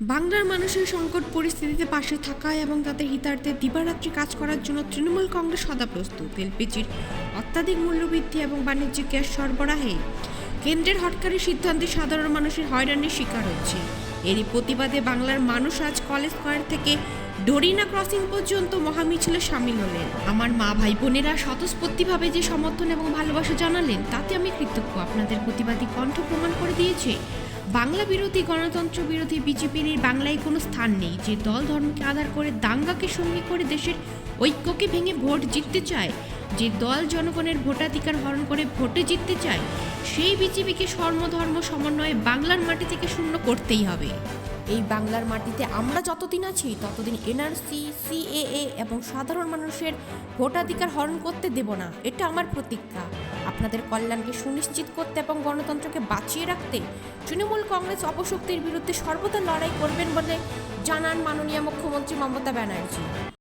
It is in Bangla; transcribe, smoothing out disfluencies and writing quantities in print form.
বাংলার মানুষের সংকট পরিস্থিতিতে পাশে থাকা এবং তাদের হিতার্থে দিবারাত্রি কাজ করার জন্য তৃণমূল কংগ্রেস সদা প্রস্তুত। এলপিজির অত্যাধিক মূল্যবৃদ্ধি এবং বাণিজ্যিক গ্যাস সরবরাহে কেন্দ্রের হটকারী সিদ্ধান্তে সাধারণ মানুষের হয়রানির শিকার হচ্ছে। এরই প্রতিবাদে বাংলার মানুষ আজ কলেজ স্কয়ার থেকে ডোরিনা ক্রসিং পর্যন্ত মহামিছিলে সামিল হলেন। আমার মা ভাই বোনেরা স্বতঃস্ফূর্তভাবে যে সমর্থন এবং ভালোবাসা জানালেন তাতে আমি কৃতজ্ঞ। আপনাদের প্রতিবাদী কণ্ঠ প্রমাণ করে দিয়েছে বাংলা বিরোধী, গণতন্ত্র বিরোধী বিজেপির এই বাংলায় কোনো স্থান নেই। যে দল ধর্মকে আধার করে দাঙ্গাকে সঙ্গী করে দেশের ঐক্যকে ভেঙে ভোট জিততে চায়, যে দল জনগণের ভোটাধিকার হরণ করে ভোটে জিততে চায়, সেই বিজেপিকে সর্বধর্ম সমন্বয়ে বাংলার মাটি থেকে শূন্য করতেই হবে। এই বাংলার মাটিতে আমরা যতদিন আছি ততদিন এনআরসি, সিএএ এবং সাধারণ মানুষের ভোটাধিকার হরণ করতে দেব না। এটা আমার প্রতিজ্ঞা। আপনাদের কল্যাণকে সুনিশ্চিত করতে এবং গণতন্ত্রকে বাঁচিয়ে রাখতে তৃণমূল কংগ্রেস অপশক্তির বিরুদ্ধে সর্বদা লড়াই করবেন বলে জানান মাননীয় মুখ্যমন্ত্রী মমতা ব্যানার্জি।